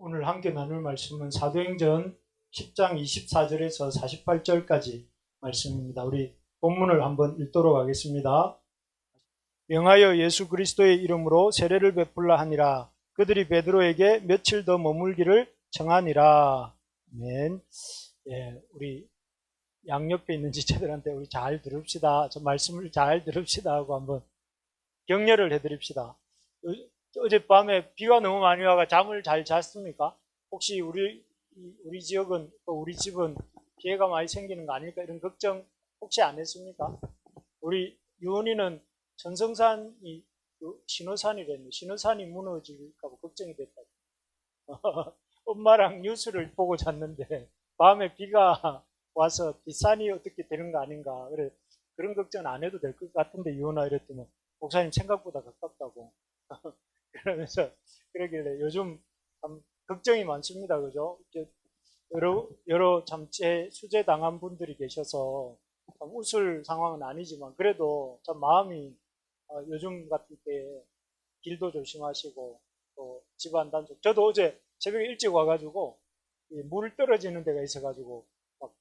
오늘 함께 나눌 말씀은 사도행전 10장 24절에서 48절까지 말씀입니다. 우리 본문을 한번 읽도록 하겠습니다. 명하여 예수 그리스도의 이름으로 세례를 베풀라 하니라. 그들이 베드로에게 며칠 더 머물기를 청하니라. 아멘. 예, 우리 양옆에 있는 지체들한테 우리 잘 들읍시다. 저 말씀을 잘 들읍시다 하고 한번 격려를 해드립시다. 어젯밤에 비가 너무 많이 와가 잠을 잘 잤습니까? 혹시 우리 지역은, 우리 집은 피해가 많이 생기는 거 아닐까? 이런 걱정 혹시 안 했습니까? 우리 유은이는 천성산이 신호산이랬는데 신호산이 무너질까 봐 걱정이 됐다. 엄마랑 뉴스를 보고 잤는데 밤에 비가 와서 뒷산이 어떻게 되는 거 아닌가. 그래, 그런 걱정 안 해도 될 것 같은데 유은아 이랬더니 목사님 생각보다 가깝다고. 그러면서 그러길래 요즘 참 걱정이 많습니다. 그죠? 여러 참 수재 당한 분들이 계셔서 참 웃을 상황은 아니지만 그래도 참 마음이 요즘 같은 때에 길도 조심하시고 또 집안 단속. 저도 어제 새벽에 일찍 와가지고 물 떨어지는 데가 있어가지고 막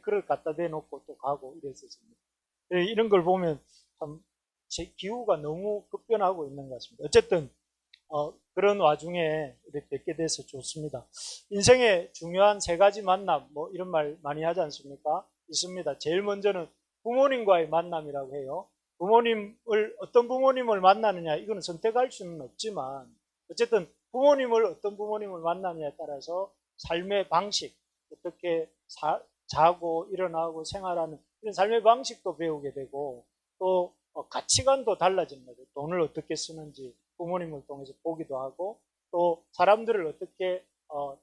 그릇 갖다 대놓고 또 가고 이랬었습니다. 이런 걸 보면 참 기후가 너무 급변하고 있는 것 같습니다. 어쨌든 그런 와중에 이렇게 뵙게 돼서 좋습니다. 인생의 중요한 세 가지 만남, 이런 말 많이 하지 않습니까? 있습니다. 제일 먼저는 부모님과의 만남이라고 해요. 어떤 부모님을 만나느냐, 이거는 선택할 수는 없지만, 어쨌든 어떤 부모님을 만나느냐에 따라서 삶의 방식, 어떻게 자고 일어나고 생활하는 이런 삶의 방식도 배우게 되고, 또 가치관도 달라지는 거죠. 돈을 어떻게 쓰는지 부모님을 통해서 보기도 하고, 또 사람들을 어떻게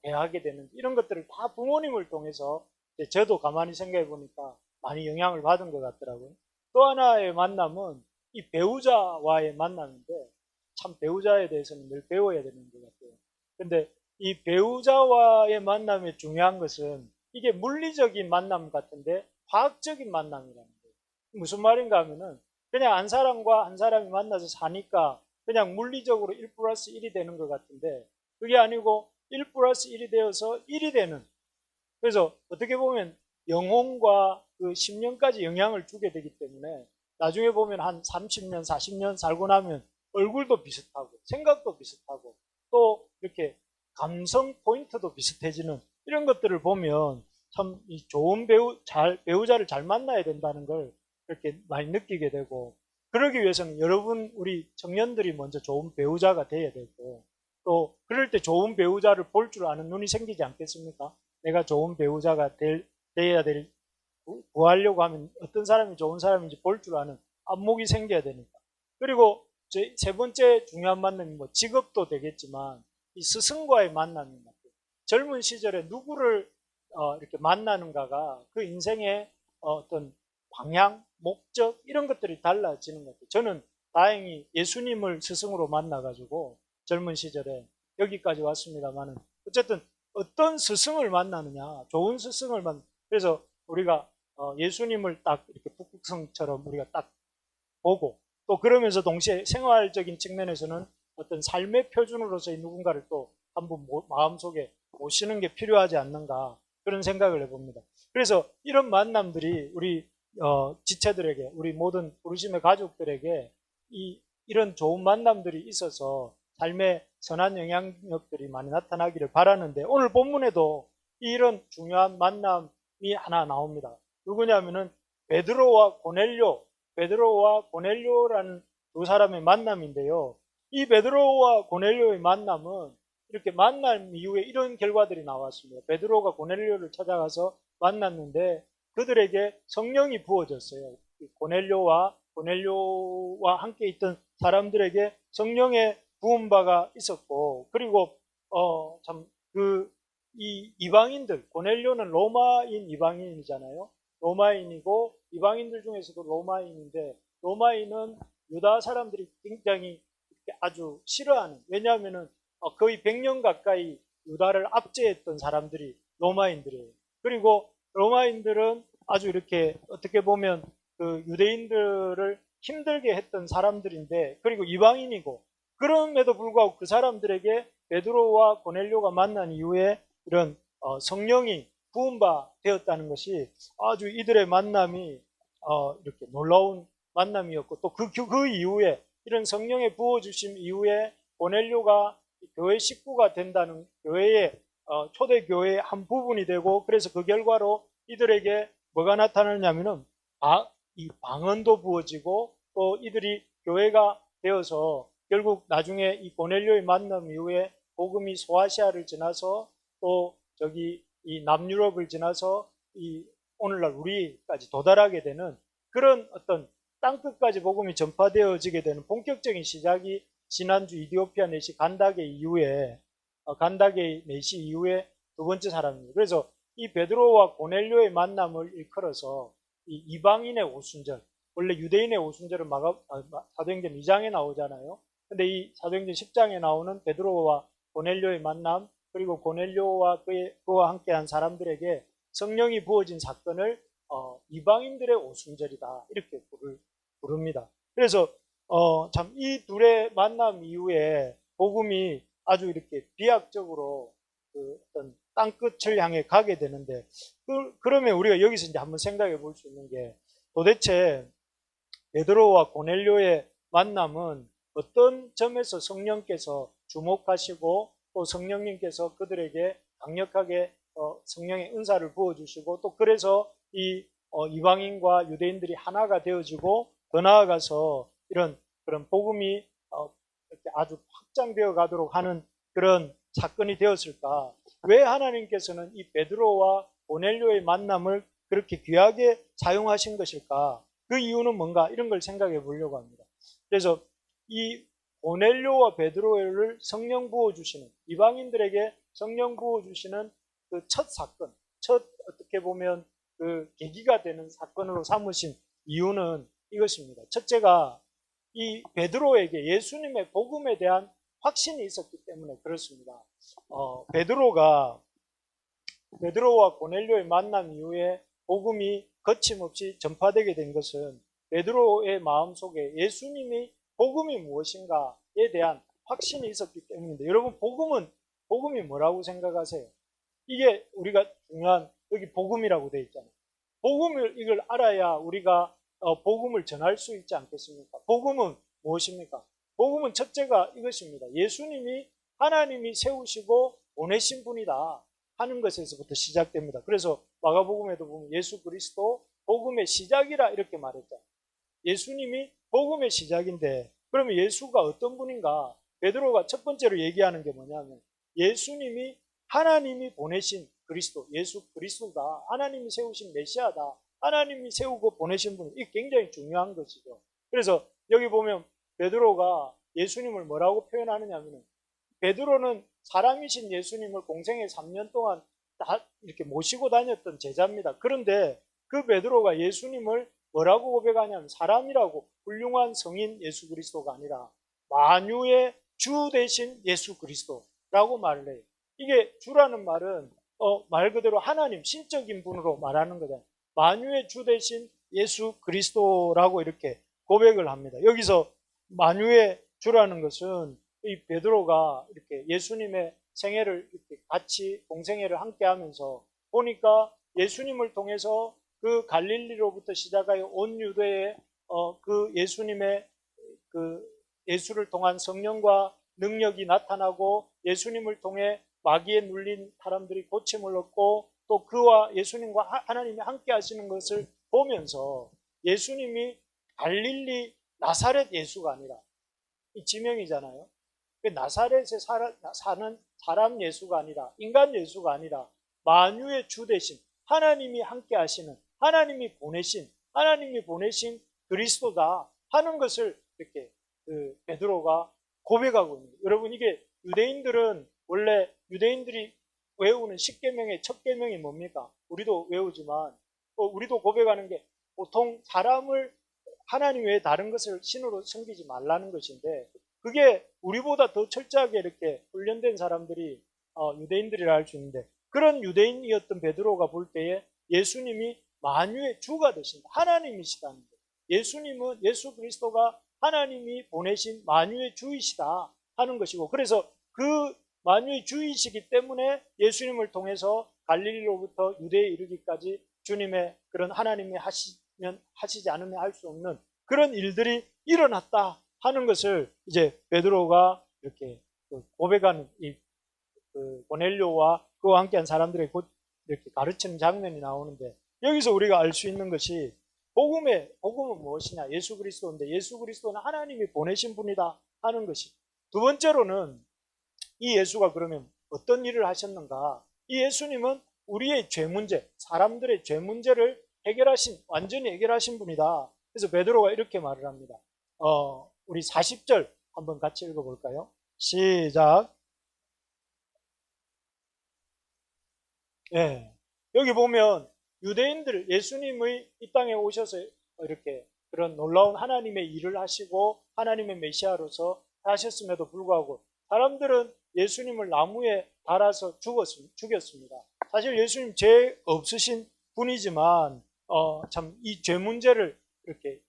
대하게 되는지 이런 것들을 다 부모님을 통해서 저도 가만히 생각해 보니까 많이 영향을 받은 것 같더라고요. 또 하나의 만남은 이 배우자와의 만남인데, 참 배우자에 대해서는 늘 배워야 되는 것 같아요. 근데 이 배우자와의 만남의 중요한 것은 이게 물리적인 만남 같은데 화학적인 만남이라는 거예요. 무슨 말인가 하면은 그냥 한 사람과 한 사람이 만나서 사니까 그냥 물리적으로 1 플러스 1이 되는 것 같은데 그게 아니고 1 플러스 1이 되어서 1이 되는, 그래서 어떻게 보면 영혼과 그 10년까지 영향을 주게 되기 때문에 나중에 보면 한 30년, 40년 살고 나면 얼굴도 비슷하고 생각도 비슷하고 또 이렇게 감성 포인트도 비슷해지는 이런 것들을 보면 참 이 좋은 배우자를 잘 만나야 된다는 걸 그렇게 많이 느끼게 되고, 그러기 위해서는 여러분 우리 청년들이 먼저 좋은 배우자가 돼야 되고, 또 그럴 때 좋은 배우자를 볼 줄 아는 눈이 생기지 않겠습니까? 내가 좋은 배우자가 돼야 구하려고 하면 어떤 사람이 좋은 사람인지 볼 줄 아는 안목이 생겨야 되니까. 그리고 세 번째 중요한 만남이 직업도 되겠지만 이 스승과의 만남인 것 같아요. 젊은 시절에 누구를 이렇게 만나는가가 그 인생의 어떤 방향, 목적 이런 것들이 달라지는 것 같아요. 저는 다행히 예수님을 스승으로 만나가지고 젊은 시절에 여기까지 왔습니다만은 어쨌든 어떤 스승을 만나느냐, 좋은 스승을 그래서 우리가 예수님을 딱 이렇게 북극성처럼 우리가 딱 보고, 또 그러면서 동시에 생활적인 측면에서는 어떤 삶의 표준으로서의 누군가를 또 한번 마음속에 모시는 게 필요하지 않는가, 그런 생각을 해봅니다. 그래서 이런 만남들이 우리 지체들에게, 우리 모든 부르심의 가족들에게 이런 좋은 만남들이 있어서 삶의 선한 영향력들이 많이 나타나기를 바라는데, 오늘 본문에도 이런 중요한 만남이 하나 나옵니다. 누구냐면은 베드로와 고넬료라는 두 사람의 만남인데요. 이 베드로와 고넬료의 만남은 이렇게 만남 이후에 이런 결과들이 나왔습니다. 베드로가 고넬료를 찾아가서 만났는데 그들에게 성령이 부어졌어요. 고넬료와 함께 있던 사람들에게 성령의 부음바가 있었고, 그리고 이 이방인들, 고넬료는 로마인 이방인이잖아요. 로마인이고 이방인들 중에서도 로마인인데, 로마인은 유다 사람들이 굉장히 아주 싫어하는, 왜냐하면은 거의 100년 가까이 유다를 압제했던 사람들이 로마인들이에요. 그리고 로마인들은 아주 이렇게 어떻게 보면 그 유대인들을 힘들게 했던 사람들인데, 그리고 이방인이고 그럼에도 불구하고 그 사람들에게 베드로와 고넬료가 만난 이후에 이런 성령이 부은 바 되었다는 것이 아주 이들의 만남이 이렇게 놀라운 만남이었고, 또 그 이후에 이런 성령의 부어주심 이후에 고넬료가 교회 식구가 된다는, 교회의 초대 교회의 한 부분이 되고, 그래서 그 결과로 이들에게 뭐가 나타나냐면은 이 방언도 부어지고, 또 이들이 교회가 되어서 결국 나중에 이 고넬료의 만남 이후에 복음이 소아시아를 지나서 또 저기 이 남유럽을 지나서 이 오늘날 우리까지 도달하게 되는 그런 어떤 땅끝까지 복음이 전파되어지게 되는 본격적인 시작이 지난주 이디오피아 내시 간다게 이후에 간다게 내시 이후에 두 번째 사람입니다. 그래서 이 베드로와 고넬료의 만남을 일컬어서 이 이방인의 오순절, 원래 유대인의 오순절은 사도행전 2장에 나오잖아요. 근데 이 사도행전 10장에 나오는 베드로와 고넬료의 만남, 그리고 고넬료와 그와 함께한 사람들에게 성령이 부어진 사건을 이방인들의 오순절이다, 이렇게 부릅니다. 그래서 참 이 둘의 만남 이후에 복음이 아주 이렇게 비약적으로 그 어떤 땅끝을 향해 가게 되는데, 그러면 우리가 여기서 이제 한번 생각해 볼 수 있는 게, 도대체 베드로와 고넬료의 만남은 어떤 점에서 성령께서 주목하시고 또 성령님께서 그들에게 강력하게 성령의 은사를 부어주시고, 또 그래서 이 이방인과 유대인들이 하나가 되어지고, 더 나아가서 그런 복음이 이렇게 아주 확장되어 가도록 하는 그런 사건이 되었을까? 왜 하나님께서는 이 베드로와 고넬료의 만남을 그렇게 귀하게 사용하신 것일까? 그 이유는 뭔가, 이런 걸 생각해 보려고 합니다. 그래서 이 고넬료와 베드로를 성령 부어주시는, 이방인들에게 성령 부어주시는 그 첫 사건, 첫 어떻게 보면 그 계기가 되는 사건으로 삼으신 이유는 이것입니다. 첫째가 이 베드로에게 예수님의 복음에 대한 확신이 있었기 때문에 그렇습니다. 베드로와 고넬료의 만남 이후에 복음이 거침없이 전파되게 된 것은 베드로의 마음속에 예수님이 복음이 무엇인가에 대한 확신이 있었기 때문인데, 여러분 복음이 뭐라고 생각하세요? 이게 우리가 중요한, 여기 복음이라고 되어 있잖아요. 복음을 이걸 알아야 우리가 복음을 전할 수 있지 않겠습니까? 복음은 무엇입니까? 복음은 첫째가 이것입니다. 예수님이 하나님이 세우시고 보내신 분이다 하는 것에서부터 시작됩니다. 그래서 마가복음에도 보면 예수 그리스도 복음의 시작이라 이렇게 말했잖아요. 예수님이 복음의 시작인데, 그러면 예수가 어떤 분인가? 베드로가 첫 번째로 얘기하는 게 뭐냐면, 예수님이 하나님이 보내신 그리스도, 예수 그리스도다, 하나님이 세우신 메시아다, 하나님이 세우고 보내신 분, 이게 굉장히 중요한 것이죠. 그래서 여기 보면 베드로가 예수님을 뭐라고 표현하느냐 하면, 베드로는 사람이신 예수님을 공생애 3년 동안 다 이렇게 모시고 다녔던 제자입니다. 그런데 그 베드로가 예수님을 뭐라고 고백하냐면, 사람이라고, 훌륭한 성인 예수 그리스도가 아니라 만유의 주 되신 예수 그리스도라고 말을 해요. 이게 주라는 말은 말 그대로 하나님, 신적인 분으로 말하는 거잖아요. 만유의 주 되신 예수 그리스도라고 이렇게 고백을 합니다. 여기서 만유의 주라는 것은 이 베드로가 이렇게 예수님의 생애를 이렇게 같이 공생애를 함께 하면서 보니까, 예수님을 통해서 그 갈릴리로부터 시작하여 온 유대에 그 예수님의 그 예수를 통한 성령과 능력이 나타나고, 예수님을 통해 마귀에 눌린 사람들이 고침을 얻고, 또 그와 예수님과 하나님이 함께 하시는 것을 보면서, 예수님이 갈릴리 나사렛 예수가 아니라, 이 지명이잖아요. 나사렛에 사는 사람 예수가 아니라, 인간 예수가 아니라 만유의 주 되신 하나님이 함께 하시는, 하나님이 보내신 그리스도다 하는 것을 이렇게 베드로가 고백하고 있는 거예요. 여러분, 이게 유대인들은 원래 유대인들이 외우는 10계명의 첫 계명이 뭡니까? 우리도 외우지만 우리도 고백하는 게, 보통 사람을 하나님 외에 다른 것을 신으로 섬기지 말라는 것인데, 그게 우리보다 더 철저하게 이렇게 훈련된 사람들이 유대인들이라 할 수 있는데, 그런 유대인이었던 베드로가 볼 때에 예수님이 만유의 주가 되신다, 하나님이시다는 거예요. 예수님은, 예수 그리스도가 하나님이 보내신 만유의 주이시다 하는 것이고, 그래서 그 만유의 주이시기 때문에 예수님을 통해서 갈릴리로부터 유대에 이르기까지 주님의 그런 하나님이 하시지 않으면 할 수 없는 그런 일들이 일어났다 하는 것을 이제 베드로가 이렇게 고백하는 이 고넬료와 그와 함께한 사람들의 이렇게 가르치는 장면이 나오는데, 여기서 우리가 알 수 있는 것이 복음은 무엇이냐? 예수 그리스도인데 예수 그리스도는 하나님이 보내신 분이다 하는 것이. 두 번째로는 이 예수가 그러면 어떤 일을 하셨는가? 이 예수님은 우리의 죄 문제, 사람들의 죄 문제를 완전히 해결하신 분이다. 그래서 베드로가 이렇게 말을 합니다. 우리 40절 한번 같이 읽어볼까요? 시작. 예. 여기 보면 유대인들, 예수님의 이 땅에 오셔서 이렇게 그런 놀라운 하나님의 일을 하시고 하나님의 메시아로서 하셨음에도 불구하고 사람들은 예수님을 나무에 달아서 죽였습니다. 사실 예수님 죄 없으신 분이지만 참 이 죄 문제를 이렇게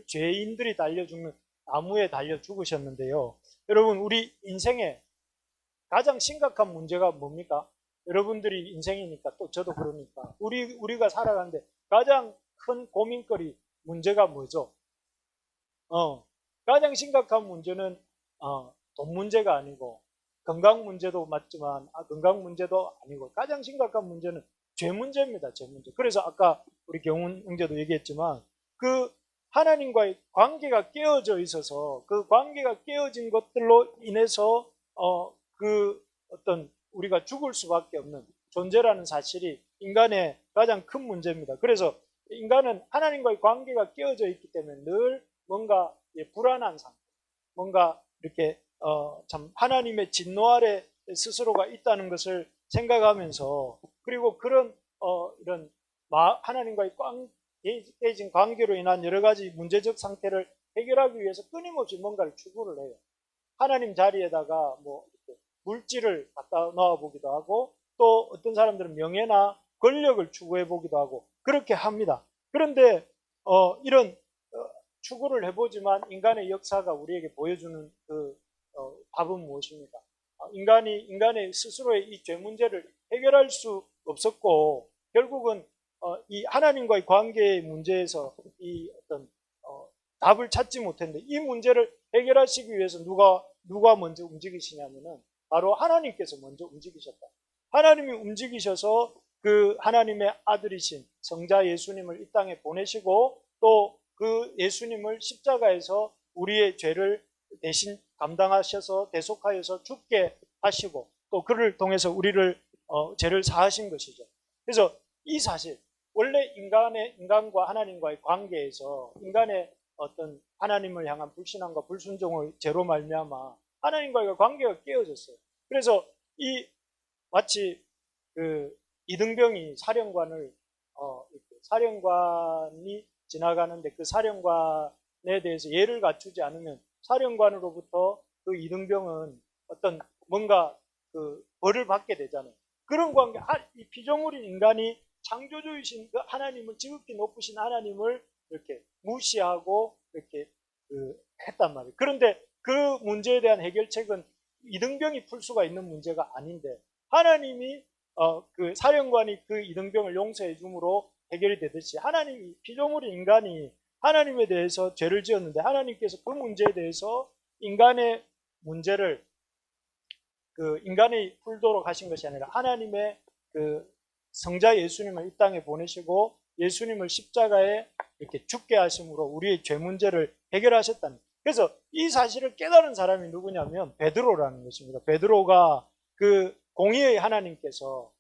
죄인들이 달려 죽는 나무에 달려 죽으셨는데요. 여러분, 우리 인생에 가장 심각한 문제가 뭡니까? 여러분들이 인생이니까 또 저도 그러니까 우리가 살아가는데 가장 큰 고민거리 문제가 뭐죠? 가장 심각한 문제는 돈 문제가 아니고 건강 문제도 맞지만 건강 문제도 아니고 가장 심각한 문제는 죄 문제입니다. 죄 문제. 그래서 아까 우리 경훈 형제도 얘기했지만 그 하나님과의 관계가 깨어져 있어서 그 관계가 깨어진 것들로 인해서 그 어떤 우리가 죽을 수밖에 없는 존재라는 사실이 인간의 가장 큰 문제입니다. 그래서 인간은 하나님과의 관계가 깨어져 있기 때문에 늘 뭔가 불안한 상태, 뭔가 이렇게 참 하나님의 진노 아래 스스로가 있다는 것을 생각하면서, 그리고 그런 이런 하나님과의 깨진 관계로 인한 여러 가지 문제적 상태를 해결하기 위해서 끊임없이 뭔가를 추구를 해요. 하나님 자리에다가 뭐 물질을 갖다 넣어 보기도 하고, 또 어떤 사람들은 명예나 권력을 추구해 보기도 하고 그렇게 합니다. 그런데 이런 추구를 해보지만 인간의 역사가 우리에게 보여주는 그 답은 무엇입니까? 인간의 스스로의 이 죄 문제를 해결할 수 없었고, 결국은 이 하나님과의 관계의 문제에서 이 어떤 답을 찾지 못했는데, 이 문제를 해결하시기 위해서 누가 먼저 움직이시냐면은 바로 하나님께서 먼저 움직이셨다. 하나님이 움직이셔서 그 하나님의 아들이신 성자 예수님을 이 땅에 보내시고, 또 그 예수님을 십자가에서 우리의 죄를 대신 감당하셔서 대속하여서 죽게 하시고, 또 그를 통해서 우리를 죄를 사하신 것이죠. 그래서 이 사실, 원래 인간과 하나님과의 관계에서 인간의 어떤 하나님을 향한 불신함과 불순종을 죄로 말미암아 하나님과의 관계가 깨어졌어요. 그래서 마치 그 이등병이 사령관이 지나가는데 그 사령관에 대해서 예를 갖추지 않으면 사령관으로부터 그 이등병은 어떤 뭔가 그 벌을 받게 되잖아요. 그런 관계, 이 피조물인 인간이 창조주이신 그 하나님을, 지극히 높으신 하나님을 이렇게 무시하고 이렇게 했단 말이에요. 그런데 그 문제에 대한 해결책은 이등병이 풀 수가 있는 문제가 아닌데, 하나님이 그 사령관이 그 이등병을 용서해 줌으로 해결이 되듯이, 하나님이, 피조물인 인간이 하나님에 대해서 죄를 지었는데, 하나님께서 그 문제에 대해서 인간의 문제를 인간이 풀도록 하신 것이 아니라 하나님의 그 성자 예수님을 이 땅에 보내시고 예수님을 십자가에 이렇게 죽게 하심으로 우리의 죄 문제를 해결하셨다는. 그래서 이 사실을 깨달은 사람이 누구냐면 베드로라는 것입니다. 베드로가 그 공의의 하나님께서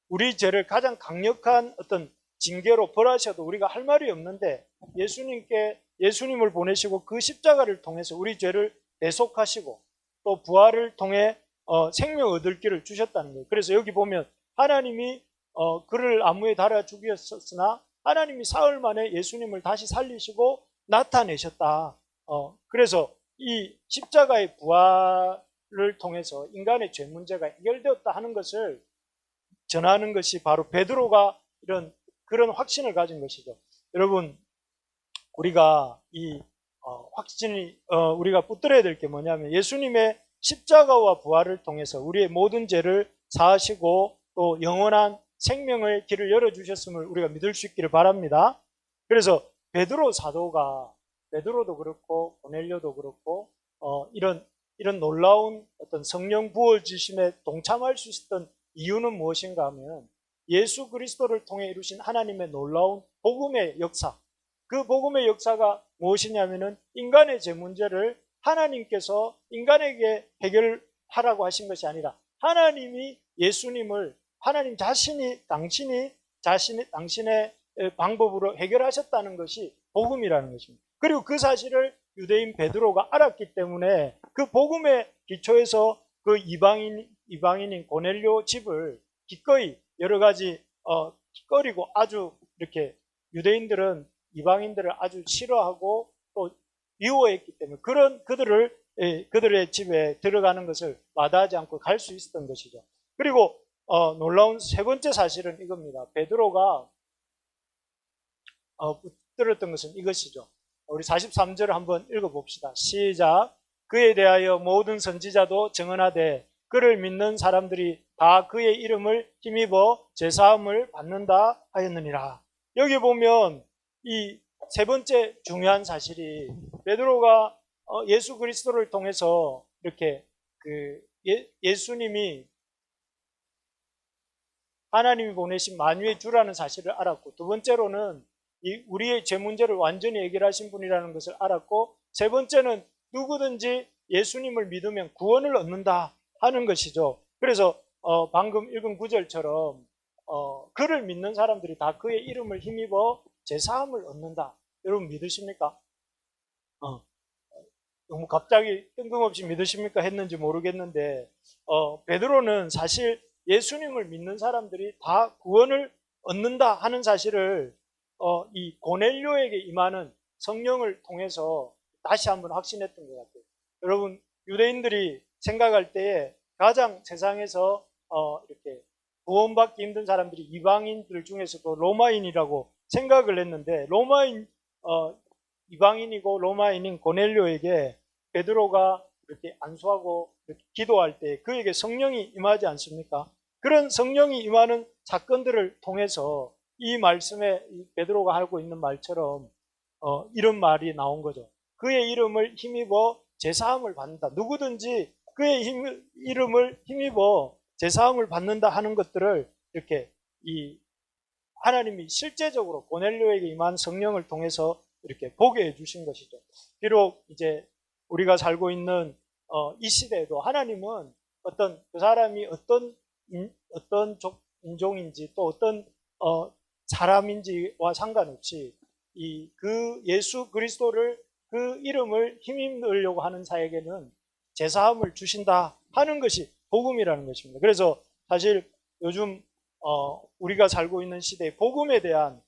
우리 죄를 가장 강력한 어떤 징계로 벌하셔도 우리가 할 말이 없는데, 예수님을 보내시고 그 십자가를 통해서 우리 죄를 대속하시고 또 부활을 통해 생명 얻을 길을 주셨다는 거예요. 그래서 여기 보면 하나님이 그를 나무에 달아 죽였으나 하나님이 사흘 만에 예수님을 다시 살리시고 나타내셨다. 그래서 이 십자가의 부활을 통해서 인간의 죄 문제가 해결되었다 하는 것을 전하는 것이 바로 베드로가 그런 확신을 가진 것이죠. 여러분, 우리가 이 확신이 우리가 붙들어야 될 게 뭐냐면 예수님의 십자가와 부활을 통해서 우리의 모든 죄를 사하시고 또 영원한 생명의 길을 열어주셨음을 우리가 믿을 수 있기를 바랍니다. 그래서 베드로 사도가 베드로도 그렇고 고넬료도 그렇고 이런 놀라운 어떤 성령 부어주심에 동참할 수 있었던 이유는 무엇인가 하면 예수 그리스도를 통해 이루신 하나님의 놀라운 복음의 역사, 그 복음의 역사가 무엇이냐면은 인간의 죄 문제를 하나님께서 인간에게 해결하라고 하신 것이 아니라 하나님이 예수님을 하나님 자신이 당신의 방법으로 해결하셨다는 것이 복음이라는 것입니다. 그리고 그 사실을 유대인 베드로가 알았기 때문에 그 복음의 기초에서 그 이방인인 고넬료 집을 기꺼이 여러 가지 기꺼리고 아주 이렇게 유대인들은 이방인들을 아주 싫어하고 또 미워했기 때문에 그런 그들의 집에 들어가는 것을 마다하지 않고 갈 수 있었던 것이죠. 그리고 놀라운 세 번째 사실은 이겁니다. 베드로가 붙들었던 것은 이것이죠. 우리 43절을 한번 읽어봅시다. 시작. 그에 대하여 모든 선지자도 증언하되 그를 믿는 사람들이 다 그의 이름을 힘입어 제사함을 받는다 하였느니라. 여기 보면 이 세 번째 중요한 사실이 베드로가 예수 그리스도를 통해서 이렇게 예수님이 하나님이 보내신 만유의 주라는 사실을 알았고, 두 번째로는 우리의 죄 문제를 완전히 해결하신 분이라는 것을 알았고, 세 번째는 누구든지 예수님을 믿으면 구원을 얻는다 하는 것이죠. 그래서 방금 읽은 구절처럼 그를 믿는 사람들이 다 그의 이름을 힘입어 제사함을 얻는다. 여러분 믿으십니까? 너무 갑자기 뜬금없이 믿으십니까? 했는지 모르겠는데 베드로는 사실 예수님을 믿는 사람들이 다 구원을 얻는다 하는 사실을 이 고넬료에게 임하는 성령을 통해서 다시 한번 확신했던 것 같아요. 여러분 유대인들이 생각할 때에 가장 세상에서 이렇게 구원받기 힘든 사람들이 이방인들 중에서도 로마인이라고 생각을 했는데 이방인이고 로마인인 고넬료에게 베드로가 이렇게 안수하고 이렇게 기도할 때 그에게 성령이 임하지 않습니까? 그런 성령이 임하는 사건들을 통해서 이 말씀에 베드로가 하고 있는 말처럼 이런 말이 나온 거죠. 그의 이름을 힘입어 제사함을 받는다. 누구든지 그의 이름을 힘입어 제사함을 받는다 하는 것들을 이렇게 하나님이 실제적으로 고넬료에게 임한 성령을 통해서 이렇게 보게 해주신 것이죠. 비록 이제 우리가 살고 있는 이 시대에도 하나님은 그 사람이 어떤 인종인지 또 어떤 사람인지와 상관없이 그 예수 그리스도를 그 이름을 힘입으려고 하는 자에게는 제사함을 주신다 하는 것이 복음이라는 것입니다. 그래서 사실 요즘 우리가 살고 있는 시대에 복음에 대한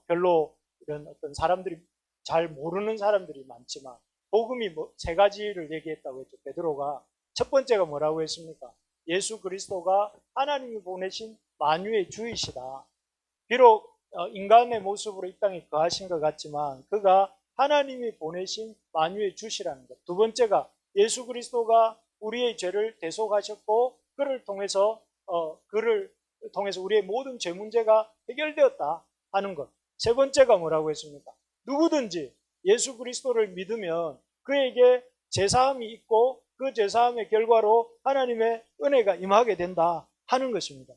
별로 이런 어떤 사람들이 잘 모르는 사람들이 많지만 복음이 세 가지를 얘기했다고 했죠. 베드로가 첫 번째가 뭐라고 했습니까? 예수 그리스도가 하나님이 보내신 만유의 주이시다. 비록 인간의 모습으로 이 땅에 거하신 것 같지만 그가 하나님이 보내신 만유의 주시라는 것. 두 번째가 예수 그리스도가 우리의 죄를 대속하셨고 그를 통해서 우리의 모든 죄 문제가 해결되었다 하는 것. 세 번째가 뭐라고 했습니까? 누구든지 예수 그리스도를 믿으면 그에게 제사함이 있고 그 제사함의 결과로 하나님의 은혜가 임하게 된다 하는 것입니다.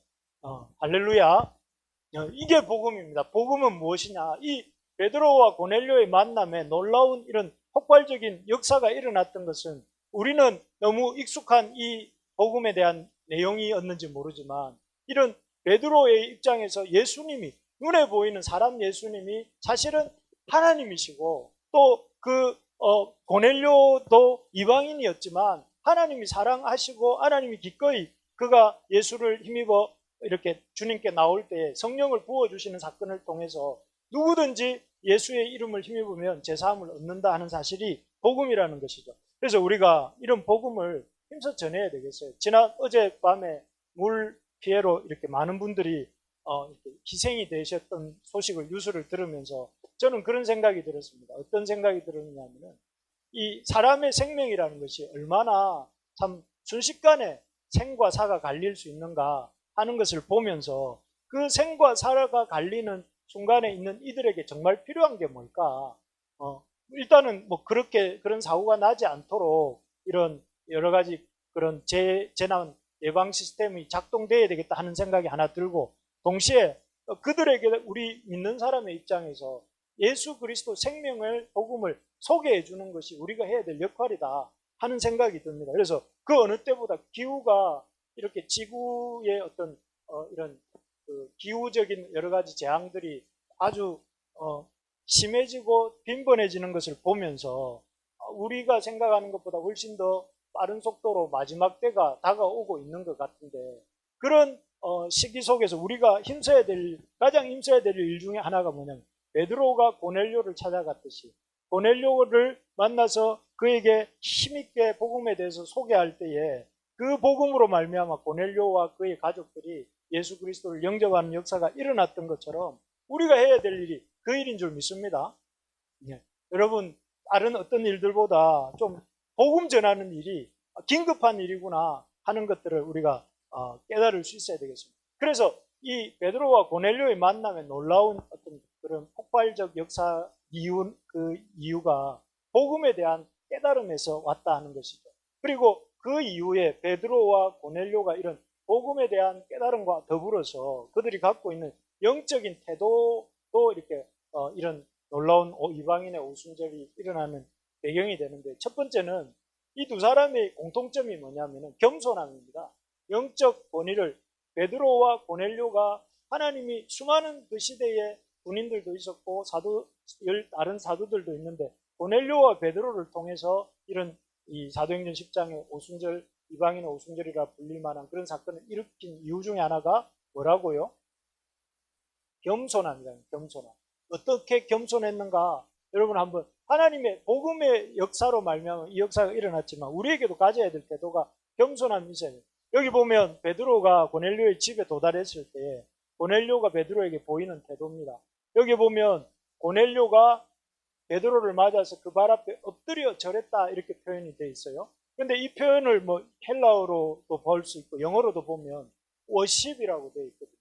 할렐루야. 이게 복음입니다. 복음은 무엇이냐? 이 베드로와 고넬료의 만남에 놀라운 이런 폭발적인 역사가 일어났던 것은 우리는 너무 익숙한 이 복음에 대한 내용이었는지 모르지만 이런 베드로의 입장에서 예수님이 눈에 보이는 사람 예수님이 사실은 하나님이시고 또 고넬료도 이방인이었지만 하나님이 사랑하시고 하나님이 기꺼이 그가 예수를 힘입어 이렇게 주님께 나올 때 성령을 부어주시는 사건을 통해서 누구든지 예수의 이름을 힘입으면 제사함을 얻는다 하는 사실이 복음이라는 것이죠. 그래서 우리가 이런 복음을 힘써 전해야 되겠어요. 어젯밤에 물 피해로 이렇게 많은 분들이 이렇게 희생이 되셨던 소식을 뉴스를 들으면서 저는 그런 생각이 들었습니다. 어떤 생각이 들었냐면은 이 사람의 생명이라는 것이 얼마나 참 순식간에 생과 사가 갈릴 수 있는가 하는 것을 보면서 그 생과 사가 갈리는 순간에 있는 이들에게 정말 필요한 게 뭘까? 일단은 뭐 그런 사고가 나지 않도록 이런 여러 가지 그런 재난 예방 시스템이 작동돼야 되겠다 하는 생각이 하나 들고, 동시에 그들에게 우리 믿는 사람의 입장에서 예수 그리스도 생명을 복음을 소개해 주는 것이 우리가 해야 될 역할이다 하는 생각이 듭니다. 그래서 그 어느 때보다 기후가 이렇게 지구의 어떤 이런 그 기후적인 여러 가지 재앙들이 아주 심해지고 빈번해지는 것을 보면서 우리가 생각하는 것보다 훨씬 더 빠른 속도로 마지막 때가 다가오고 있는 것 같은데, 그런 시기 속에서 우리가 가장 힘써야 될 일 중에 하나가 뭐냐면, 베드로가 고넬료를 찾아갔듯이 고넬료를 만나서 그에게 힘있게 복음에 대해서 소개할 때에 그 복음으로 말미암아 고넬료와 그의 가족들이 예수 그리스도를 영접하는 역사가 일어났던 것처럼 우리가 해야 될 일이 그 일인 줄 믿습니다. 예. 여러분, 다른 어떤 일들보다 좀 복음 전하는 일이 긴급한 일이구나 하는 것들을 우리가 깨달을 수 있어야 되겠습니다. 그래서 이 베드로와 고넬료의 만남에 놀라운 어떤 그런 폭발적 역사 그 이유가 복음에 대한 깨달음에서 왔다 하는 것이죠. 그리고 그 이후에 베드로와 고넬료가 이런 복음에 대한 깨달음과 더불어서 그들이 갖고 있는 영적인 태도도 이렇게 이런 놀라운 이방인의 오순절이 일어나는 배경이 되는데, 첫 번째는 이 두 사람의 공통점이 뭐냐면 겸손함입니다. 영적 권위를 베드로와 고넬료가 하나님이 수많은 그 시대에 군인들도 있었고 다른 사도들도 있는데, 고넬료와 베드로를 통해서 이런 이 사도행전 10장의 오순절, 이방인의 오순절이라 불릴 만한 그런 사건을 일으킨 이유 중에 하나가 뭐라고요? 겸손함이라는, 겸손함. 어떻게 겸손했는가? 여러분 한번 하나님의 복음의 역사로 말미암아 이 역사가 일어났지만 우리에게도 가져야 될 태도가 겸손함이 있어야 돼요. 여기 보면 베드로가 고넬료의 집에 도달했을 때 고넬료가 베드로에게 보이는 태도입니다. 여기 보면 고넬료가 베드로를 맞아서 그 발 앞에 엎드려 절했다 이렇게 표현이 되어 있어요. 근데 이 표현을 뭐 헬라어로도 볼 수 있고 영어로도 보면 워십이라고 되어 있거든요.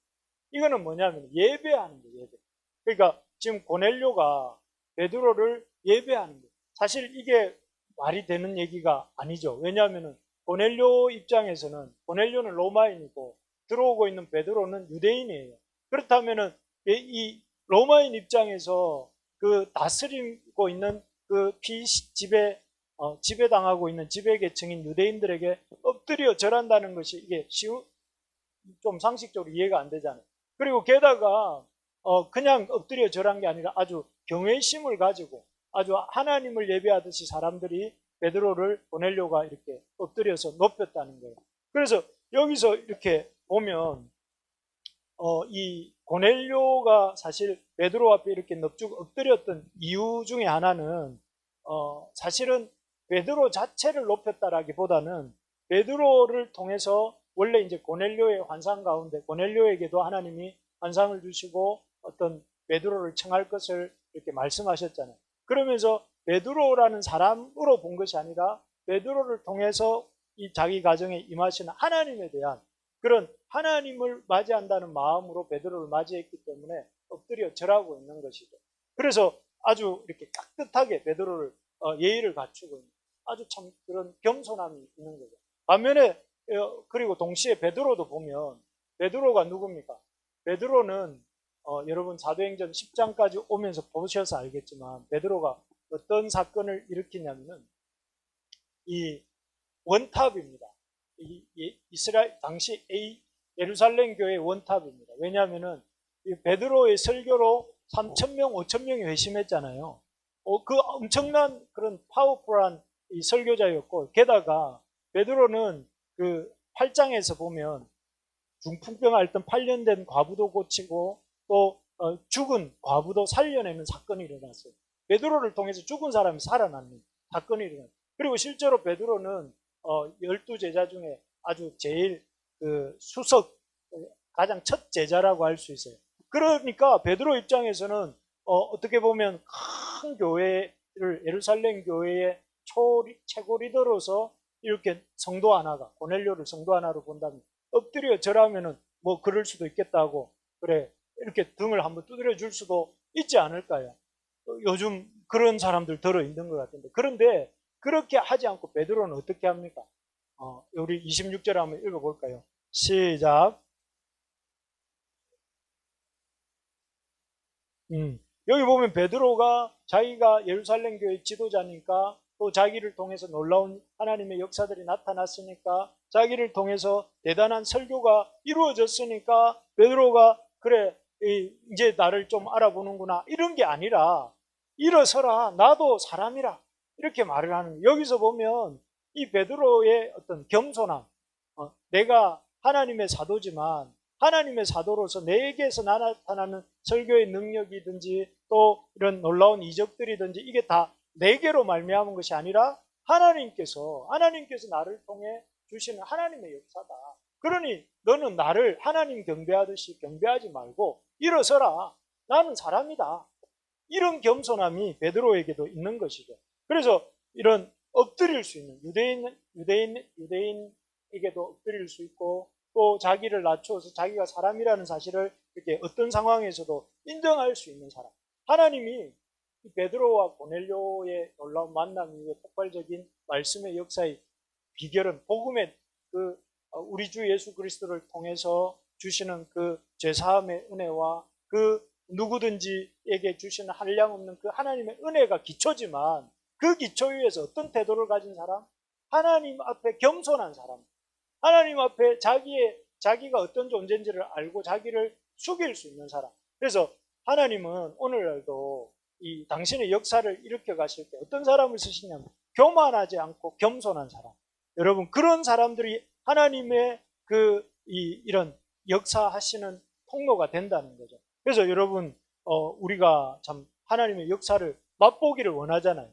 이거는 뭐냐면 예배하는 거예요, 예배. 그러니까 지금 고넬료가 베드로를 예배하는 거예요. 사실 이게 말이 되는 얘기가 아니죠. 왜냐하면 고넬료 입장에서는, 고넬료는 로마인이고 들어오고 있는 베드로는 유대인이에요. 그렇다면은 이 로마인 입장에서 그 다스리고 있는 그 지배당하고 있는 지배계층인 유대인들에게 엎드려 절한다는 것이 이게 좀 상식적으로 이해가 안 되잖아요. 그리고 게다가 그냥 엎드려 절한 게 아니라 아주 경외심을 가지고 아주 하나님을 예배하듯이 사람들이 베드로를 고넬료가 이렇게 엎드려서 높였다는 거예요. 그래서 여기서 이렇게 보면 이 고넬료가 사실 베드로 앞에 이렇게 넙죽 엎드렸던 이유 중에 하나는 사실은 베드로 자체를 높였다라기보다는 베드로를 통해서 원래 이제 고넬료의 환상 가운데 고넬료에게도 하나님이 환상을 주시고 어떤 베드로를 청할 것을 이렇게 말씀하셨잖아요. 그러면서 베드로라는 사람으로 본 것이 아니라 베드로를 통해서 이 자기 가정에 임하시는 하나님에 대한 그런 하나님을 맞이한다는 마음으로 베드로를 맞이했기 때문에 엎드려 절하고 있는 것이죠. 그래서 아주 이렇게 깍듯하게 베드로를 예의를 갖추고 있는 아주 참 그런 겸손함이 있는 거죠. 반면에 그리고 동시에 베드로도 보면 베드로가 누굽니까? 베드로는 여러분 사도행전 10장까지 오면서 보셔서 알겠지만 베드로가 어떤 사건을 일으키냐면은 이 원탑입니다. 이스라엘 당시 예루살렘 교회의 원탑입니다. 왜냐하면은 베드로의 설교로 3,000명, 5,000명이 회심했잖아요. 그 엄청난 그런 파워풀한 이 설교자였고, 게다가 베드로는 그 8장에서 보면 중풍병 앓던 8년 된 과부도 고치고 또 죽은 과부도 살려내는 사건이 일어났어요. 베드로를 통해서 죽은 사람이 살아나는 사건이 일어났어요. 그리고 실제로 베드로는 12제자 중에 아주 제일 그 수석 가장 첫 제자라고 할 수 있어요. 그러니까 베드로 입장에서는 어떻게 보면 큰 교회를 예루살렘 교회의 최고 리더로서 이렇게 성도 하나가 고넬료를 성도 하나로 본다면 엎드려 절하면은 뭐 그럴 수도 있겠다고 그래 이렇게 등을 한번 두드려 줄 수도 있지 않을까요? 요즘 그런 사람들 들어 있는 것 같은데 그런데 그렇게 하지 않고 베드로는 어떻게 합니까? 우리 26절 한번 읽어볼까요? 시작. 여기 보면 베드로가 자기가 예루살렘 교회 지도자니까 또 자기를 통해서 놀라운 하나님의 역사들이 나타났으니까 자기를 통해서 대단한 설교가 이루어졌으니까 베드로가 그래 이제 나를 좀 알아보는구나 이런 게 아니라 일어서라 나도 사람이라 이렇게 말을 하는 거예요. 여기서 보면 이 베드로의 어떤 겸손함 내가 하나님의 사도지만 하나님의 사도로서 내게서 나타나는 설교의 능력이든지 또 이런 놀라운 이적들이든지 이게 다 내게로 말미암은 것이 아니라 하나님께서 나를 통해 주시는 하나님의 역사다. 그러니 너는 나를 하나님 경배하듯이 경배하지 말고 일어서라. 나는 사람이다. 이런 겸손함이 베드로에게도 있는 것이죠. 그래서 이런 엎드릴 수 있는 유대인에게도 엎드릴 수 있고 또 자기를 낮추어서 자기가 사람이라는 사실을 이렇게 어떤 상황에서도 인정할 수 있는 사람. 하나님이 베드로와 고넬료의 놀라운 만남 이후에 폭발적인 말씀의 역사의 비결은 복음의 우리 주 예수 그리스도를 통해서 주시는 그 죄사함의 은혜와 그 누구든지에게 주시는 한량없는 그 하나님의 은혜가 기초지만 그 기초 위에서 어떤 태도를 가진 사람? 하나님 앞에 겸손한 사람. 하나님 앞에 자기가 어떤 존재인지를 알고 자기를 숙일 수 있는 사람. 그래서 하나님은 오늘날도 이 당신의 역사를 일으켜 가실 때 어떤 사람을 쓰시냐면 교만하지 않고 겸손한 사람. 여러분 그런 사람들이 하나님의 이런 역사하시는 통로가 된다는 거죠. 그래서 여러분 우리가 참 하나님의 역사를 맛보기를 원하잖아요.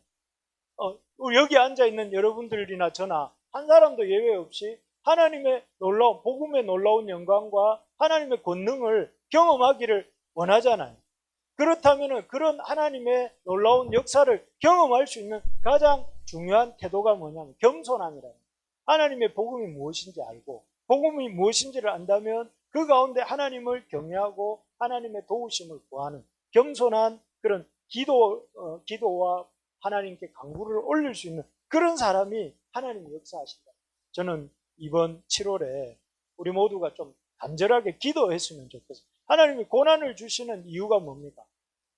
여기 앉아 있는 여러분들이나 저나 한 사람도 예외 없이 하나님의 복음의 놀라운 영광과 하나님의 권능을 경험하기를 원하잖아요. 그렇다면 그런 하나님의 놀라운 역사를 경험할 수 있는 가장 중요한 태도가 뭐냐면 겸손함이라는 거예요. 하나님의 복음이 무엇인지 알고 복음이 무엇인지를 안다면 그 가운데 하나님을 경외하고 하나님의 도우심을 구하는 겸손한 그런 기도와 하나님께 간구를 올릴 수 있는 그런 사람이 하나님의 역사하신다. 저는 이번 7월에 우리 모두가 좀 간절하게 기도했으면 좋겠어요. 하나님이 고난을 주시는 이유가 뭡니까?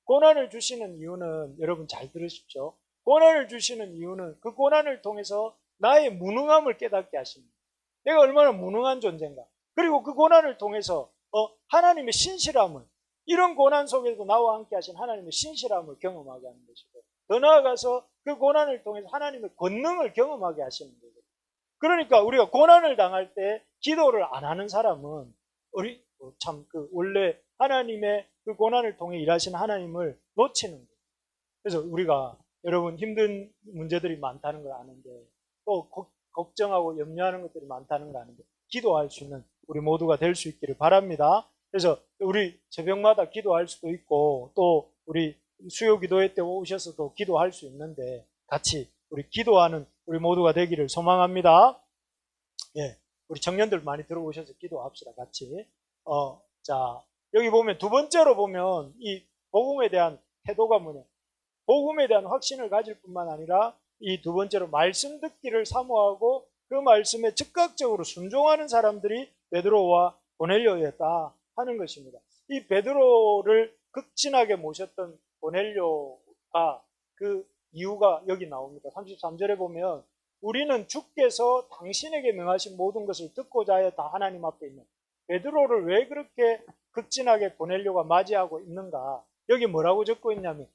고난을 주시는 이유는 여러분 잘 들으십시오. 고난을 주시는 이유는 그 고난을 통해서 나의 무능함을 깨닫게 하십니다. 내가 얼마나 무능한 존재인가. 그리고 그 고난을 통해서 하나님의 신실함을 이런 고난 속에도 나와 함께 하신 하나님의 신실함을 경험하게 하는 것이고 더 나아가서 그 고난을 통해서 하나님의 권능을 경험하게 하시는 거예요. 그러니까 우리가 고난을 당할 때 기도를 안 하는 사람은 원래 하나님의 그 고난을 통해 일하시는 하나님을 놓치는 거예요. 그래서 우리가 여러분 힘든 문제들이 많다는 걸 아는데 또 걱정하고 염려하는 것들이 많다는 걸 아는데 기도할 수 있는 우리 모두가 될 수 있기를 바랍니다. 그래서 우리 새벽마다 기도할 수도 있고 또 우리 수요 기도회 때 오셔서도 기도할 수 있는데 같이 우리 기도하는 우리 모두가 되기를 소망합니다. 예, 우리 청년들 많이 들어오셔서 기도합시다. 같이. 자, 여기 보면 두 번째로 보면 이 복음에 대한 태도가 뭐냐? 복음에 대한 확신을 가질 뿐만 아니라 이 두 번째로 말씀 듣기를 사모하고 그 말씀에 즉각적으로 순종하는 사람들이 베드로와 고넬료였다 하는 것입니다. 이 베드로를 극진하게 모셨던 고넬료가 그 이유가 여기 나옵니다. 33절에 보면 우리는 주께서 당신에게 명하신 모든 것을 듣고자 하여 다 하나님 앞에 있는 베드로를 왜 그렇게 극진하게 고넬료가 맞이하고 있는가? 여기 뭐라고 적고 있냐면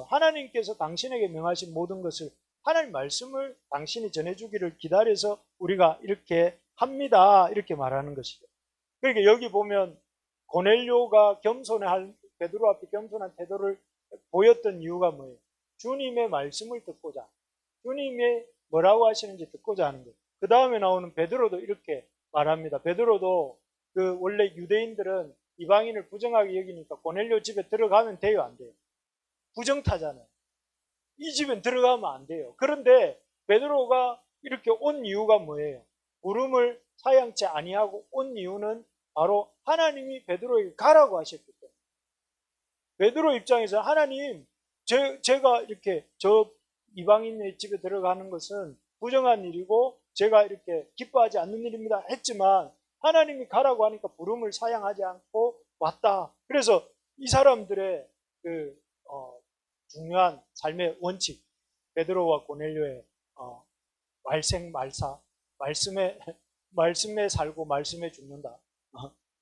하나님께서 당신에게 명하신 모든 것을 하나님 말씀을 당신이 전해주기를 기다려서 우리가 이렇게 합니다. 이렇게 말하는 것이죠. 그러니까 여기 보면 고넬료가 베드로 앞에 겸손한 태도를 보였던 이유가 뭐예요? 주님의 말씀을 듣고자 주님이 뭐라고 하시는지 듣고자 하는 거예요. 그 다음에 나오는 베드로도 이렇게 말합니다. 베드로도 원래 유대인들은 이방인을 부정하게 여기니까 고넬료 집에 들어가면 돼요, 안 돼요? 부정타잖아요. 이 집엔 들어가면 안 돼요. 그런데 베드로가 이렇게 온 이유가 뭐예요? 부름을 사양치 아니하고 온 이유는 바로 하나님이 베드로에게 가라고 하셨기 때문에. 베드로 입장에서 하나님, 제가 이렇게 저 이방인의 집에 들어가는 것은 부정한 일이고 제가 이렇게 기뻐하지 않는 일입니다 했지만 하나님이 가라고 하니까 부름을 사양하지 않고 왔다. 그래서 이 사람들의 그 중요한 삶의 원칙, 베드로와 고넬료의 말생말사, 말씀에 살고 말씀에 죽는다.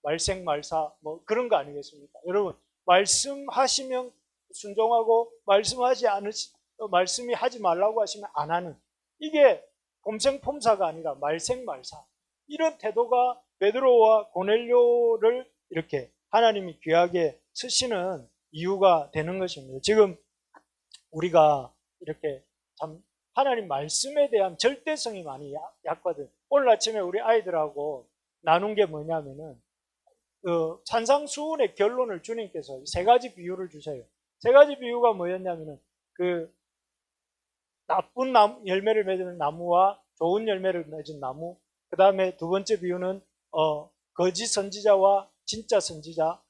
말생말사 뭐 그런 거 아니겠습니까? 여러분, 말씀하시면 순종하고 말씀이 하지 말라고 하시면 안 하는, 이게 폼생폼사가 아니라 말생말사. 이런 태도가 베드로와 고넬료를 이렇게 하나님이 귀하게 쓰시는 이유가 되는 것입니다. 지금 우리가 이렇게 참 하나님 말씀에 대한 절대성이 많이 얕거든. 오늘 아침에 우리 아이들하고 나눈 게 뭐냐면은 그 산상수훈의 결론을 주님께서 세 가지 비유를 주세요. 세 가지 비유가 뭐였냐면은 그 나쁜 열매를 맺은 나무와 좋은 열매를 맺은 나무. 그 다음에 두 번째 비유는 거짓 선지자와 진짜 선지자.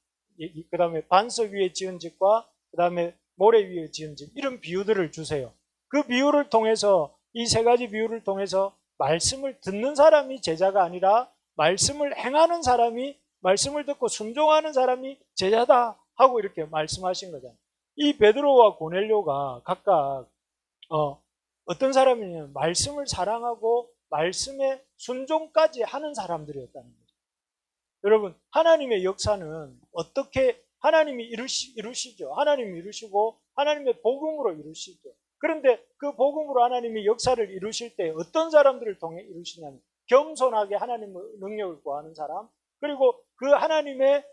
그 다음에 반석 위에 지은 집과 그 다음에 모래 위에 지은 집. 이런 비유들을 주세요. 그 비유를 통해서, 이 세 가지 비유를 통해서 말씀을 듣는 사람이 제자가 아니라 말씀을 행하는 사람이, 말씀을 듣고 순종하는 사람이 제자다 하고 이렇게 말씀하신 거잖아요. 이 베드로와 고넬료가 각각 어떤 사람이냐면 말씀을 사랑하고 말씀에 순종까지 하는 사람들이었다는 거죠. 여러분, 하나님의 역사는 어떻게 하나님이 이루시죠. 하나님이 이루시고 하나님의 복음으로 이루시죠. 그런데 그 복음으로 하나님이 역사를 이루실 때 어떤 사람들을 통해 이루시냐면 겸손하게 하나님의 능력을 구하는 사람, 그리고 그 하나님의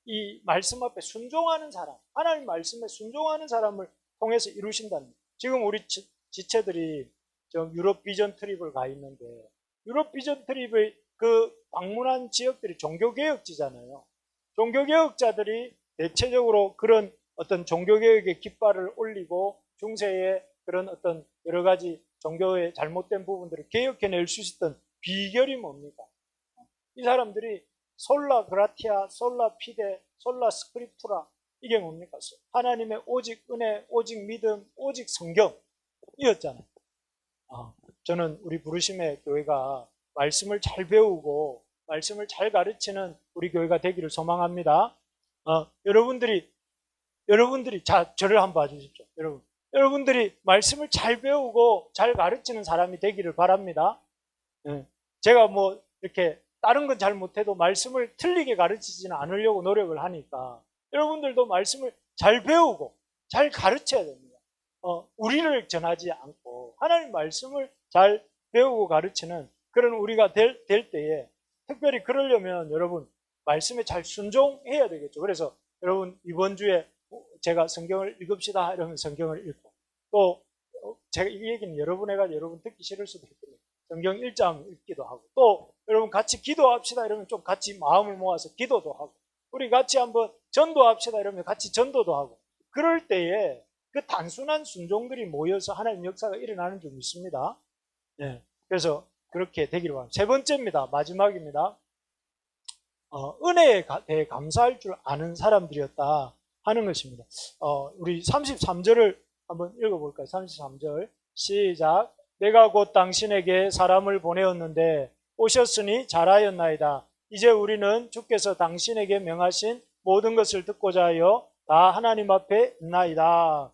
이 말씀 앞에 순종하는 사람, 하나님 말씀에 순종하는 사람을 통해서 이루신다는 거예요. 지금 우리 지체들이 유럽 비전 트립을 가 있는데, 유럽 비전 트립의 그 방문한 지역들이 종교개혁지잖아요. 종교개혁자들이 대체적으로 그런 어떤 종교개혁의 깃발을 올리고 중세의 그런 어떤 여러 가지 종교의 잘못된 부분들을 개혁해낼 수 있었던 비결이 뭡니까? 이 사람들이 솔라 그라티아, 솔라 피데, 솔라 스크립투라, 이게 뭡니까? 하나님의 오직 은혜, 오직 믿음, 오직 성경, 이었잖아요. 저는 우리 부르심의 교회가 말씀을 잘 배우고 말씀을 잘 가르치는 우리 교회가 되기를 소망합니다. 여러분들이 저를 한번 봐주십시오. 여러분들이 말씀을 잘 배우고 잘 가르치는 사람이 되기를 바랍니다. 제가 뭐 이렇게 다른 건 잘 못해도 말씀을 틀리게 가르치지는 않으려고 노력을 하니까 여러분들도 말씀을 잘 배우고 잘 가르쳐야 됩니다. 우리를 전하지 않고 하나님 말씀을 잘 배우고 가르치는 그런 우리가 될 때에, 특별히 그러려면 여러분 말씀에 잘 순종해야 되겠죠. 그래서 여러분 이번 주에 제가 성경을 읽읍시다 이러면 성경을 읽고, 또 제가 이 얘기는 여러분 해가지고 여러분 듣기 싫을 수도 있거든요. 성경 1장 읽기도 하고, 또 여러분 같이 기도합시다 이러면 좀 같이 마음을 모아서 기도도 하고, 우리 같이 한번 전도합시다 이러면 같이 전도도 하고, 그럴 때에 그 단순한 순종들이 모여서 하나님 역사가 일어나는 줄 믿습니다. 그래서 그렇게 되기를 바랍니다. 세 번째입니다. 마지막입니다. 은혜에 대해 감사할 줄 아는 사람들이었다 하는 것입니다. 우리 33절을 한번 읽어볼까요? 33절 시작. 내가 곧 당신에게 사람을 보내었는데 오셨으니 잘하였나이다. 이제 우리는 주께서 당신에게 명하신 모든 것을 듣고자 하여 다 하나님 앞에 있나이다.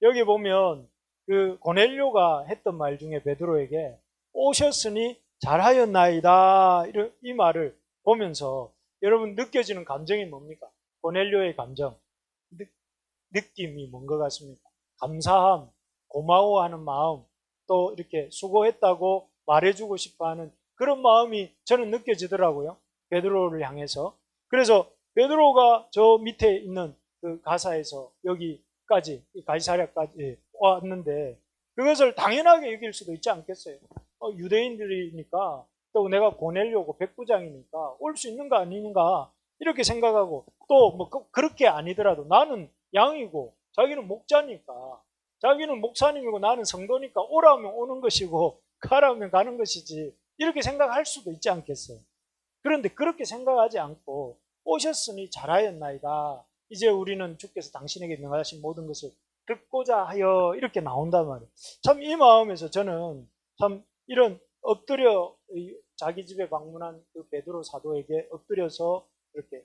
여기 보면 그 고넬료가 했던 말 중에 베드로에게 오셨으니 잘하였나이다, 이 말을 보면서 여러분 느껴지는 감정이 뭡니까? 고넬료의 감정, 느낌이 뭔 것 같습니까? 감사함, 고마워하는 마음, 또 이렇게 수고했다고 말해주고 싶어하는 그런 마음이 저는 느껴지더라고요. 베드로를 향해서. 그래서 베드로가 저 밑에 있는 그 가사에서 여기까지, 가이사랴까지 왔는데 그것을 당연하게 여길 수도 있지 않겠어요? 유대인들이니까, 또 내가 고넬료고 백부장이니까 올 수 있는 거 아닌가 이렇게 생각하고 또 뭐 그렇게 아니더라도 나는 양이고 자기는 목자니까 자기는 목사님이고 나는 성도니까 오라면 오는 것이고 가라면 가는 것이지 이렇게 생각할 수도 있지 않겠어요. 그런데 그렇게 생각하지 않고 오셨으니 잘하였나이다. 이제 우리는 주께서 당신에게 명하신 모든 것을 듣고자 하여 이렇게 나온단 말이에요. 참 이 마음에서 저는 참 이런 엎드려 자기 집에 방문한 그 베드로 사도에게 엎드려서 이렇게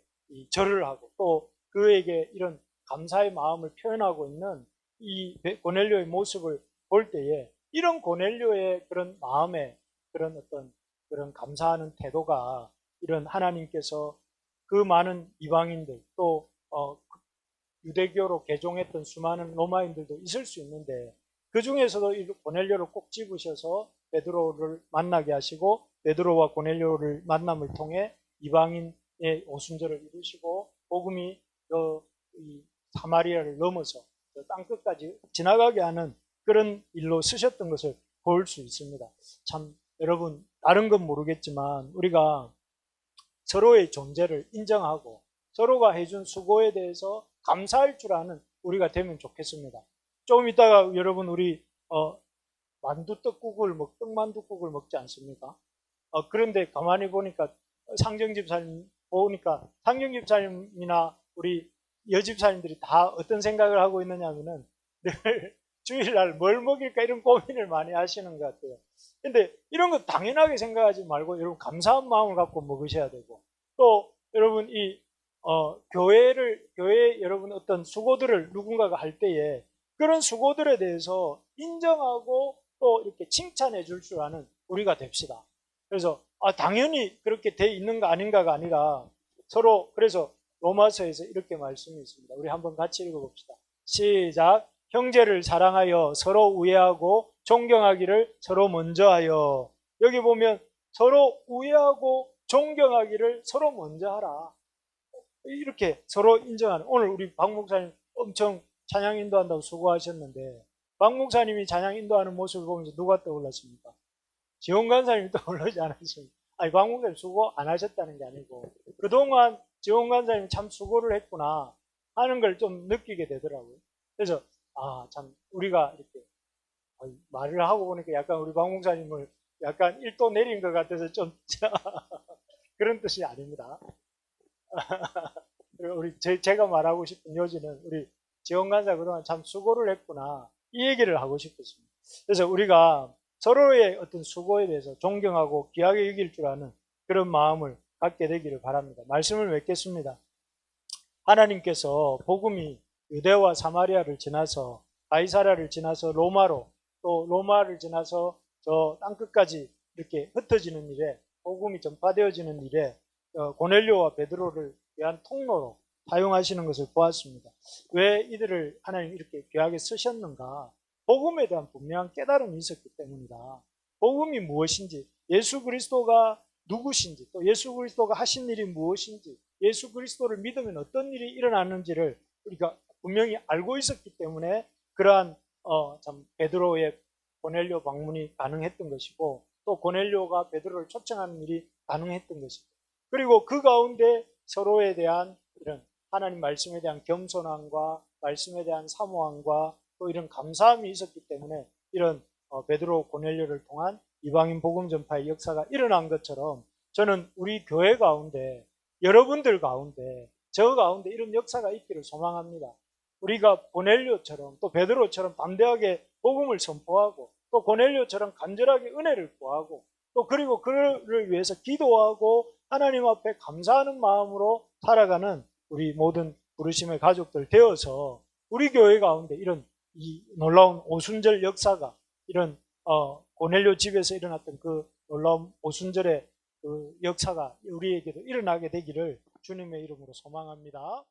절을 하고 또 그에게 이런 감사의 마음을 표현하고 있는 이 고넬료의 모습을 볼 때에 이런 고넬료의 그런 마음에 그런 어떤 그런 감사하는 태도가 이런 하나님께서 그 많은 이방인들 또 유대교로 개종했던 수많은 로마인들도 있을 수 있는데 그 중에서도 이 고넬료를 꼭 집으셔서 베드로를 만나게 하시고 베드로와 고넬료를 만남을 통해 이방인의 오순절을 이루시고 복음이 이 사마리아를 넘어서 땅 끝까지 지나가게 하는 그런 일로 쓰셨던 것을 볼 수 있습니다. 참 여러분 다른 건 모르겠지만 우리가 서로의 존재를 인정하고 서로가 해준 수고에 대해서 감사할 줄 아는 우리가 되면 좋겠습니다. 조금 있다가 여러분 우리 만두떡국을 떡만두국을 먹지 않습니까? 그런데 가만히 보니까 상정집사님 보니까 상정집사님이나 우리 여집사님들이 다 어떤 생각을 하고 있느냐 하면은 늘 주일날 뭘 먹일까 이런 고민을 많이 하시는 것 같아요. 근데 이런 거 당연하게 생각하지 말고 여러분 감사한 마음을 갖고 먹으셔야 되고 또 여러분 교회에 여러분 어떤 수고들을 누군가가 할 때에 그런 수고들에 대해서 인정하고 또 이렇게 칭찬해 줄 줄 아는 우리가 됩시다. 그래서 당연히 그렇게 돼 있는 거 아닌가가 아니라 서로 그래서 로마서에서 이렇게 말씀이 있습니다. 우리 한번 같이 읽어봅시다. 시작. 형제를 사랑하여 서로 우애하고 존경하기를 서로 먼저 하여. 여기 보면 서로 우애하고 존경하기를 서로 먼저 하라. 이렇게 서로 인정하는. 오늘 우리 박 목사님 엄청 찬양 인도한다고 수고하셨는데 박 목사님이 찬양 인도하는 모습을 보면서 누가 떠올랐습니까? 지원 간사님이 떠올르지 않았습니까? 아니 박 목사님 수고 안 하셨다는 게 아니고 그동안 지원 간사님이 참 수고를 했구나 하는 걸 좀 느끼게 되더라고요. 그래서 참 우리가 이렇게 말을 하고 보니까 약간 우리 박 목사님을 약간 1도 내린 것 같아서 좀 그런 뜻이 아닙니다. 우리 제가 말하고 싶은 요지는 우리 지원 간사 그동안 참 수고를 했구나 이 얘기를 하고 싶었습니다. 그래서 우리가 서로의 어떤 수고에 대해서 존경하고 귀하게 여길 줄 아는 그런 마음을 갖게 되기를 바랍니다. 말씀을 맺겠습니다. 하나님께서 복음이 유대와 사마리아를 지나서 가이사랴를 지나서 로마로 또 로마를 지나서 저 땅끝까지 이렇게 흩어지는 일에 복음이 전파되어지는 일에 고넬료와 베드로를 위한 통로로 사용하시는 것을 보았습니다. 왜 이들을 하나님 이렇게 귀하게 쓰셨는가? 복음에 대한 분명한 깨달음이 있었기 때문이다. 복음이 무엇인지, 예수 그리스도가 누구신지, 또 예수 그리스도가 하신 일이 무엇인지, 예수 그리스도를 믿으면 어떤 일이 일어나는지를 우리가 분명히 알고 있었기 때문에 그러한 참 베드로의 고넬료 방문이 가능했던 것이고 또 고넬료가 베드로를 초청하는 일이 가능했던 것이고 그리고 그 가운데 서로에 대한 이런 하나님 말씀에 대한 겸손함과 말씀에 대한 사모함과 또 이런 감사함이 있었기 때문에 이런 베드로 고넬료를 통한 이방인 복음 전파의 역사가 일어난 것처럼 저는 우리 교회 가운데 여러분들 가운데 저 가운데 이런 역사가 있기를 소망합니다. 우리가 고넬료처럼 또 베드로처럼 담대하게 복음을 선포하고 또 고넬료처럼 간절하게 은혜를 구하고 또 그리고 그를 위해서 기도하고 하나님 앞에 감사하는 마음으로 살아가는 우리 모든 부르심의 가족들 되어서 우리 교회 가운데 이런 이 놀라운 오순절 역사가 이런 고넬료 집에서 일어났던 그 놀라운 오순절의 그 역사가 우리에게도 일어나게 되기를 주님의 이름으로 소망합니다.